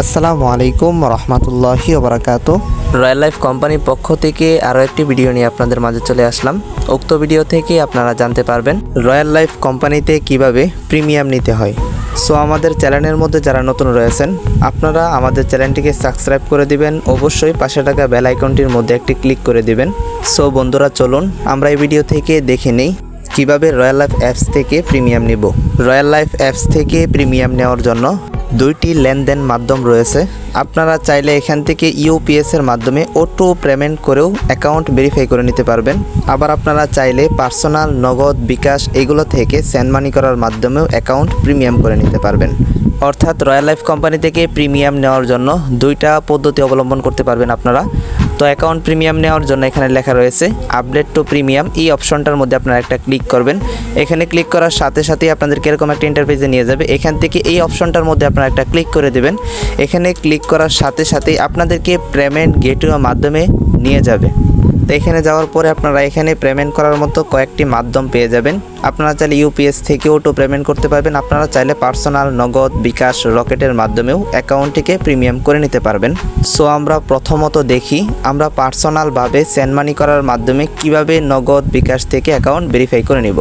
আসসালামু আলাইকুম রহমতুল্লাহি ওবরাকাতু। রয়্যাল লাইফ কোম্পানির পক্ষ থেকে আরও একটি ভিডিও নিয়ে আপনাদের মাঝে চলে আসলাম। উক্ত ভিডিও থেকে আপনারা জানতে পারবেন রয়্যাল লাইফ কোম্পানিতে কিভাবে প্রিমিয়াম নিতে হয়। সো আমাদের চ্যানেলের মধ্যে যারা নতুন রয়েছেন আপনারা আমাদের চ্যানেলটিকে সাবস্ক্রাইব করে দিবেন, অবশ্যই পাশে থাকা বেল আইকনটির মধ্যে একটি ক্লিক করে দিবেন। সো বন্ধুরা চলুন আমরা এই ভিডিও থেকে দেখে নেই কিভাবে রয়্যাল লাইফ অ্যাপস থেকে প্রিমিয়াম নিব। রয়্যাল লাইফ অ্যাপস থেকে প্রিমিয়াম নেওয়ার জন্য দুইটি লেনদেন মাধ্যম রয়েছে। আপনারা চাইলে এখান থেকে ইউপিএস এর মাধ্যমে অটো পেমেন্ট করেও অ্যাকাউন্ট ভেরিফাই করে নিতে পারবেন। আবার আপনারা চাইলে পার্সোনাল, নগদ, বিকাশ এগুলো থেকে সেন্ড মানি করার মাধ্যমেও অ্যাকাউন্ট প্রিমিয়াম করে নিতে পারবেন। অর্থাৎ রয়্যাল লাইফ কোম্পানি থেকে প্রিমিয়াম নেওয়ার জন্য দুইটা পদ্ধতি অবলম্বন করতে পারবেন আপনারা। তো অ্যাকাউন্ট প্রিমিয়াম নেওয়ার জন্য এখানে লেখা রয়েছে আপডেট টু প্রিমিয়াম, এই অপশনটার মধ্যে আপনারা একটা ক্লিক করবেন। এখানে ক্লিক করার সাথে সাথেই আপনাদেরকে এরকম একটা ইন্টারফেসে নিয়ে যাবে। এখান থেকে এই অপশনটার মধ্যে আপনারা একটা ক্লিক করে দেবেন। এখানে ক্লিক করার সাথে সাথেই আপনাদেরকে পেমেন্ট গেটওয়ের মাধ্যমে নিয়ে যাবে। তো এখানে যাওয়ার পরে আপনারা এখানে পেমেন্ট করার মতো কয়েকটি মাধ্যম পেয়ে যাবেন। আপনারা চাইলে ইউপিএস থেকেও অটো পেমেন্ট করতে পারবেন, আপনারা চাইলে পার্সোনাল, নগদ, বিকাশ, রকেটের মাধ্যমেও অ্যাকাউন্টটিকে প্রিমিয়াম করে নিতে পারবেন। সো আমরা প্রথমত দেখি আমরা পার্সোনালভাবে সেন্ড মানি করার মাধ্যমে কিভাবে নগদ, বিকাশ থেকে অ্যাকাউন্ট ভেরিফাই করে নিব।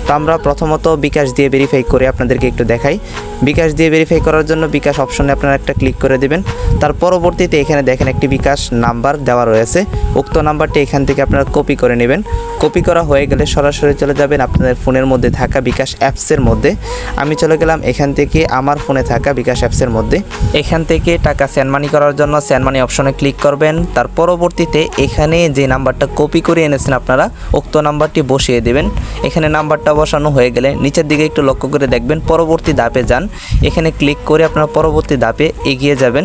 তো আমরা প্রথমত বিকাশ দিয়ে ভেরিফাই করে আপনাদেরকে একটু দেখাই। বিকাশ দিয়ে ভেরিফাই করার জন্য বিকাশ অপশনে আপনারা একটা ক্লিক করে দেবেন। তার পরবর্তীতে এখানে দেখেন একটি বিকাশ নাম্বার দেওয়া রয়েছে। উক্ত নাম্বারটি এখান থেকে আপনারা কপি করে নেবেন। কপি করা হয়ে গেলে সরাসরি চলে যাবেন আপনাদের ফোনের মধ্যে থাকা বিকাশ অ্যাপসের মধ্যে। আমি চলে গেলাম এখান থেকে আমার ফোনে থাকা বিকাশ অ্যাপসের মধ্যে। এখান থেকে টাকা সেন্ড মানি করার জন্য সেন্ড মানি অপশনে ক্লিক করবেন। তার পরবর্তীতে এখানে যে নাম্বারটা কপি করে এনেছেন আপনারা উক্ত নাম্বারটি বসিয়ে দেবেন। এখানে নাম্বারটা বসানো হয়ে গেলে নিচের দিকে একটু লক্ষ্য করে দেখবেন পরবর্তী ধাপে যান। এখানে ক্লিক করে আপনারা পরবর্তী ধাপে এগিয়ে যাবেন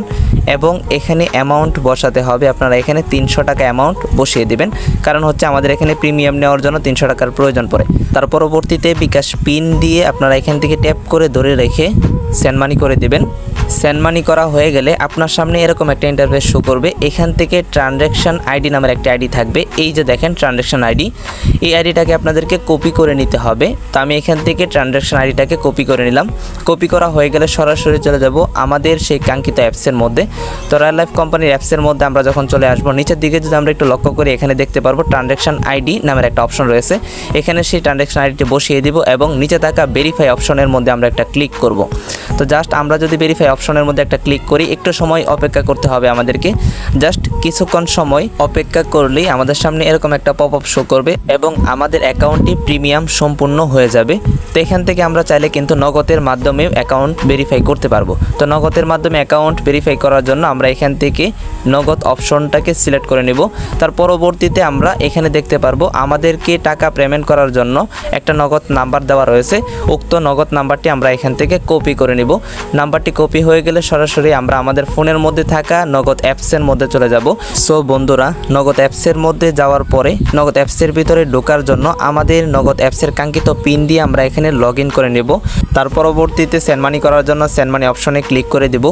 এবং এখানে অ্যামাউন্ট বসাতে হবে। আপনারা এখানে 300 টাকা অ্যামাউন্ট বসিয়ে দেবেন, কারণ হচ্ছে আমাদের এখানে প্রিমিয়াম নেওয়ার জন্য 300 টাকার প্রয়োজন পড়ে। তার পরবর্তীতে বিকাশ পিন দিয়ে আপনারা এখান থেকে ট্যাপ করে ধরে রেখে সেন্ড মানি করে দেবেন। সেন্ড মানি করা হয়ে গেলে আপনার সামনে এরকম একটা ইন্টারফেস শো করবে। এখান থেকে ট্রানজ্যাকশন আইডি নামের একটা আইডি থাকবে। এই যে দেখেন ট্রানজ্যাকশন আইডি, এই আইডিটাকে আপনাদেরকে কপি করে নিতে হবে। তো আমি এখান থেকে ট্রানজ্যাকশন আইডিটাকে কপি করে নিলাম। কপি করা হয়ে গেলে সরাসরি চলে যাব আমাদের সেই কাঙ্ক্ষিত অ্যাপসের মধ্যে। তো রয়্যাল লাইফ কোম্পানির অ্যাপসের মধ্যে আমরা যখন চলে আসবো নিচের দিকে যদি আমরা একটু লক্ষ্য করি এখানে দেখতে পারবো ট্রানজ্যাকশন আইডি নামের একটা অপশন রয়েছে। এখানে সেই ট্রানজ্যাকশন আইডিটি বসিয়ে দিব এবং নিচে থাকা ভেরিফাই অপশনের মধ্যে আমরা একটা ক্লিক করব। তো জাস্ট আমরা যদি ভেরিফাই অপশনের মধ্যে একটা ক্লিক করি একটু সময় অপেক্ষা করতে হবে আমাদেরকে। জাস্ট কিছুক্ষণ সময় অপেক্ষা করলেই আমাদের সামনে এরকম একটা পপ আপ শো করবে এবং আমাদের অ্যাকাউন্টটি প্রিমিয়াম সম্পূর্ণ হয়ে যাবে। তো এখান থেকে আমরা চাইলে কিন্তু নগদের মাধ্যমেও অ্যাকাউন্ট ভেরিফাই করতে পারবো। তো নগদের মাধ্যমে অ্যাকাউন্ট ভেরিফাই করার জন্য আমরা এখান থেকে নগদ অপশনটাকে সিলেক্ট করে নেব। তার পরবর্তীতে আমরা এখানে দেখতে পারবো আমাদেরকে টাকা পেমেন্ট করার জন্য একটা নগদ নাম্বার দেওয়া রয়েছে। উক্ত নগদ নাম্বারটি আমরা এখান থেকে কপি করে নিব। নাম্বারটি কপি হয়ে গেলে সরাসরি আমরা আমাদের ফোনের মধ্যে থাকা নগদ অ্যাপসের মধ্যে চলে যাব। সো বন্ধুরা নগদ অ্যাপসের মধ্যে যাওয়ার পরে নগদ অ্যাপসের ভিতরে ঢোকার জন্য আমাদের নগদ অ্যাপসের কাঙ্ক্ষিত পিন দিয়ে আমরা এখানে লগ ইন করে নেব। তার পরবর্তীতে সেন্ড মানি করার জন্য সেন্ড মানি অপশনে ক্লিক করে দেব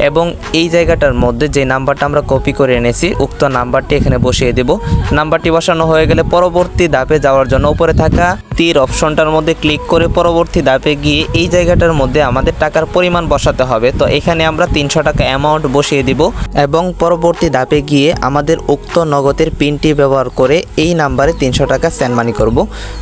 এবং এই জায়গাটার মধ্যে যে নাম্বারটা আমরা কপি করে এনেছি উক্ত নাম্বারটি এখানে বসিয়ে দেব। নাম্বারটি বসানো হয়ে গেলে পরবর্তী ধাপে যাওয়ার জন্য উপরে থাকা তীর অপশনটার মধ্যে ক্লিক করে পরবর্তী ধাপে গিয়ে এই জায়গাটার মধ্যে আমাদের টাকার পরিমাণ বসাতে হবে। তো এখানে আমরা 300 টাকা অ্যামাউন্ট বসিয়ে দিব এবং পরবর্তী ধাপে গিয়ে আমাদের উক্ত নগদের পিনটি ব্যবহার করে এই নাম্বারে 300 টাকা সেন্ড মানি করব।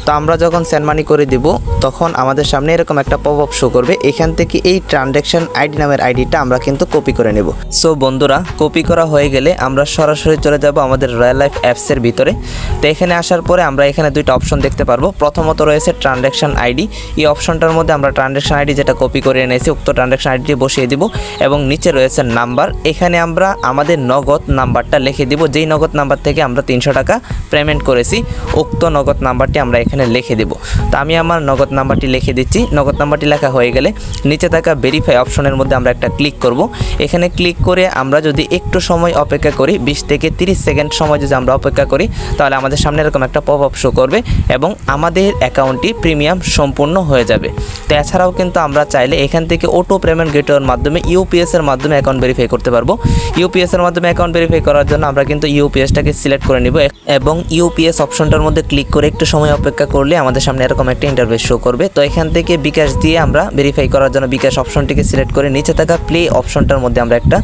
তো আমরা যখন সেন্ড মানি করে দিব তখন আমাদের সামনে এরকম একটা পপ আপ শো করবে। এখান থেকে এই ট্রানজ্যাকশন আইডি নামের আইডিটা আমরা কিন্তু কপি করে নেব। সো বন্ধুরা কপি করা হয়ে গেলে আমরা সরাসরি চলে যাব আমাদের রয়্যাল লাইফ অ্যাপসের ভিতরে। তো এখানে আসার পরে আমরা এখানে দুইটা অপশন দেখতে পারবো। প্রথমত রয়েছে ট্রানজ্যাকশন আইডি। এই অপশনটার মধ্যে আমরা ট্রানজ্যাকশন আইডি যেটা কপি করে এনেছি উক্ত ট্রানজ্যাকশন আইডিটি বসিয়ে দিব এবং নিচে রয়েছে নাম্বার। এখানে আমরা আমাদের নগদ নাম্বারটা লিখে দিব, যেই নগদ নাম্বার থেকে আমরা 300 টাকা পেমেন্ট করেছি উক্ত নগদ নাম্বারটি আমরা এখানে লিখে দেব। তো আমি আমার নগদ নাম্বারটি লিখে দিচ্ছি। নগদ নাম্বারটি লেখা হয়ে গেলে নিচে থাকা ভেরিফাই অপশনের মধ্যে আমরা একটা ক্লিক করব। এখানে ক্লিক করে আমরা যদি একটু সময় অপেক্ষা করি 20 থেকে 30 সেকেন্ড সময় যদি আমরা অপেক্ষা করি তাহলে আমাদের সামনে এরকম একটা পপ আপ শো করবে এবং আমাদের অ্যাকাউন্টটি প্রিমিয়াম সম্পূর্ণ হয়ে যাবে। তো এছাড়াও কিন্তু আমরা চাইলে এখান থেকে অটো পেমেন্ট গেটওয়ের মাধ্যমে ইউপিএসের মাধ্যমে অ্যাকাউন্ট ভেরিফাই করতে পারবো। ইউপিএসের মাধ্যমে অ্যাকাউন্ট ভেরিফাই করার জন্য আমরা কিন্তু ইউপিএসটাকে সিলেক্ট করে নিব এবং ইউপিএস অপশনটার মধ্যে ক্লিক করে একটু সময় অপেক্ষা করলে আমাদের সামনে এরকম একটা ইন্টারফেস শো করবে। তো এখান থেকে বিকাশ দিয়ে আমরা ভেরিফাই করার জন্য বিকাশ অপশনটিকে সিলেক্ট করে নিচে থাকা প্লে অপশনটার মধ্যে আমরা একটা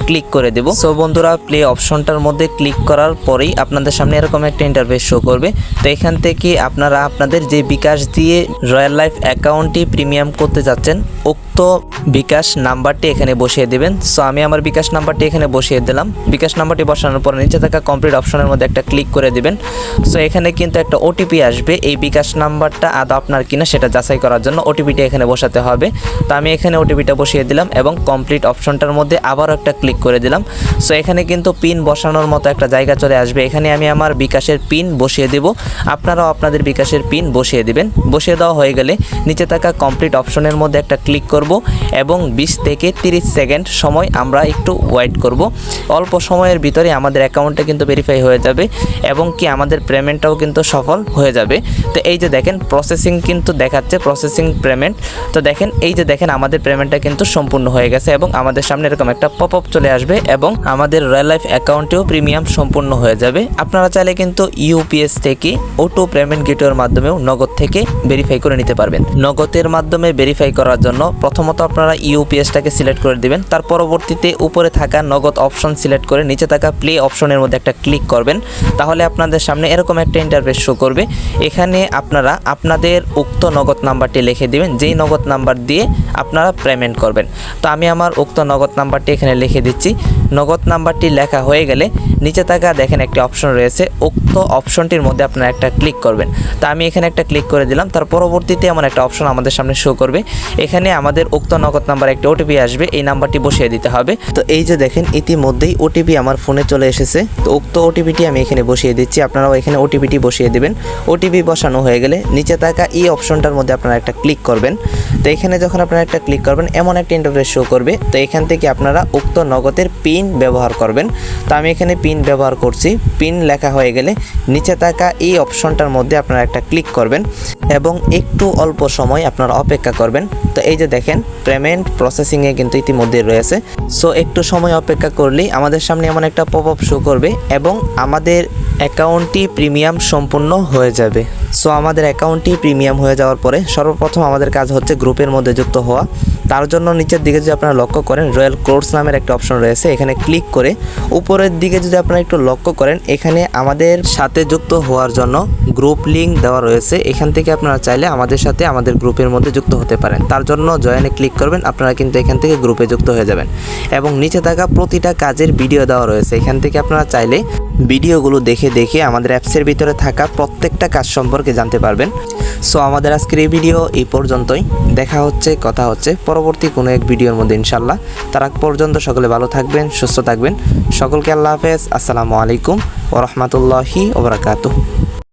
ক্লিক করে দেব। সো বন্ধুরা, প্লে অপশনটার মধ্যে ক্লিক করার পরেই আপনাদের সামনে এরকম একটা ইন্টারফেস শো করবে। তো এখান থেকে আপনারা আপনাদের যে বিকাশ দিয়ে রয়্যাল লাইফ অ্যাকাউন্টটি প্রিমিয়াম করতে যাচ্ছেন উক্ত বিকাশ নাম্বারটি এখানে বসিয়ে দেবেন। সো আমি আমার বিকাশ নাম্বারটি এখানে বসিয়ে দিলাম। বিকাশ নাম্বারটি বসানোর পর নিচে থাকা কমপ্লিট অপশনের মধ্যে একটা ক্লিক করে দিবেন। সো এখানে কিন্তু একটা ওটিপি আসবে, এই বিকাশ নাম্বারটা আদৌ আপনার কিনা সেটা যাচাই করার জন্য ওটিপিটা এখানে বসাতে হবে। তো আমি এখানে ওটিপিটা বসিয়ে দিলাম এবং কমপ্লিট অপশনটার মধ্যে আবারও একটা ক্লিক করে দিলাম। সো এখানে কিন্তু পিন বসানোর মতো একটা জায়গা চলে আসবে। এখানে আমি আমার বিকাশের পিন বসিয়ে দেব, আপনারাও আপনাদের বিকাশের পিন বসিয়ে দিবেন। বসিয়ে দেওয়া হয়ে গেলে নিচে থাকা কমপ্লিট অপশনের মধ্যে একটা ক্লিক করব এবং 20 থেকে 30 সেকেন্ড সময় আমরা একটু ওয়েট করব। অল্প সময়ের ভিতরে আমাদের অ্যাকাউন্টটা কিন্তু ভেরিফাই হয়ে যাবে এবং কি আমাদের পেমেন্টটাও কিন্তু সফল হয়ে যাবে। তো এই যে দেখেন প্রসেসিং কিন্তু দেখাচ্ছে, প্রসেসিং পেমেন্ট। তো দেখেন এই যে দেখেন আমাদের পেমেন্টটা কিন্তু সম্পূর্ণ হয়ে গেছে এবং আমাদের সামনে এরকম একটা পপ আপ চলে আসবে এবং আমাদের রয়্যাল লাইফ অ্যাকাউন্টেও প্রিমিয়াম সম্পূর্ণ হয়ে যাবে। আপনারা চাইলে কিন্তু ইউপিএস থেকে অটো পেমেন্ট গেটওয়ের মাধ্যমেও নগদ থেকে ভেরিফাই করে নিতে পারবেন। নগদের মাধ্যমে ভেরিফাই করার জন্য প্রথমত আপনারা ইউপিএসটাকে সিলেক্ট করে দিবেন, তার পরবর্তীতে উপরে থাকা নগদ অপশন সিলেক্ট করে নিচে থাকা প্লে অপশনের মধ্যে একটা ক্লিক করবেন। তাহলে আপনাদের সামনে এরকম একটা ইন্টারফেস শো করবে। এখানে আপনারা আপনাদের উক্ত নগদ নাম্বারটি লিখে দিবেন, যেই নগদ নাম্বার দিয়ে আপনারা পেমেন্ট করবেন। তো আমি আমার উক্ত নগদ নাম্বারটি এখানে লিখে দিচ্ছি। নগদ নাম্বারটি লেখা হয়ে গেলে নিচে থাকা দেখেন একটি অপশন রয়েছে, উক্ত অপশনটির মধ্যে আপনারা একটা ক্লিক করবেন। তো আমি এখানে একটা ক্লিক করে দিলাম। তার পরবর্তীতে এমন একটা অপশন আমাদের সামনে শো করবে। এখানে আমাদের উক্ত নগদ নাম্বার একটা ওটিপি আসবে, এই নাম্বারটি বসিয়ে দিতে হবে। তো এই যে দেখেন ইতিমধ্যেই ওটিপি আমার ফোনে চলে এসেছে। তো উক্ত ওটিপিটি আমি এখানে বসিয়ে দিচ্ছি, আপনারাও এখানে ওটিপিটি বসিয়ে দেবেন। ওটিপি বসানো হয়ে গেলে নিচে থাকা এই অপশনটার মধ্যে আপনারা একটা ক্লিক করবেন। তো এখানে যখন আপনারা একটা ক্লিক করবেন এমন একটা ইন্টারফেস শো করবে। তো এখান থেকে আপনারা উক্ত নগদের পিন ব্যবহার করবেন। তো আমি এখানে পিন ব্যবহার করছি। পিন লেখা হয়ে গেলে নিচে থাকা এই অপশনটার মধ্যে আপনারা একটা ক্লিক করবেন এবং একটু অল্প সময় আপনারা অপেক্ষা করবেন। তো এই যে দেখেন পেমেন্ট প্রসেসিংয়ে কিন্তু ইতিমধ্যে রয়েছে। সো একটু সময় অপেক্ষা করলেই আমাদের সামনে এমন একটা পপ আপ শো করবে এবং আমাদের অ্যাকাউন্টটি প্রিমিয়াম সম্পূর্ণ হয়ে যাবে। সো আমাদের অ্যাকাউন্টটি প্রিমিয়াম হয়ে যাওয়ার পরে সর্বপ্রথম আমাদের কাজ হচ্ছে গ্রুপের মধ্যে যুক্ত হওয়া। তার জন্য নিচের দিকে যদি আপনারা লক্ষ্য করেন রয়্যাল কোর্স নামের একটা অপশন রয়েছে, এখানে ক্লিক করে উপরের দিকে যদি আপনারা একটু লক্ষ্য করেন এখানে আমাদের সাথে যুক্ত হওয়ার জন্য গ্রুপ লিঙ্ক দেওয়া রয়েছে। এখান থেকে আপনারা চাইলে আমাদের সাথে আমাদের গ্রুপের মধ্যে যুক্ত হতে পারেন। তার জন্য জয়েনে ক্লিক করবেন, আপনারা কিন্তু এখান থেকে গ্রুপে যুক্ত হয়ে যাবেন এবং নিচে থাকা প্রতিটা কাজের ভিডিও দেওয়া রয়েছে। এখান থেকে আপনারা চাইলে ভিডিওগুলো দেখে দেখে আমাদের অ্যাপসের ভিতরে থাকা প্রত্যেকটা কাজ সম্পর্কে জানতে পারবেন। সো আমাদের আজকের এই ভিডিও এই পর্যন্তই। দেখা হচ্ছে, কথা হচ্ছে পরবর্তী কোনো এক ভিডিওর মধ্যে ইনশাল্লাহ। তার আগ পর্যন্ত সকলে ভালো থাকবেন, সুস্থ থাকবেন। সকলকে আল্লাহ হাফেজ। আসসালামু আলাইকুম ওয়া রাহমাতুল্লাহি ওয়া বারাকাতুহু।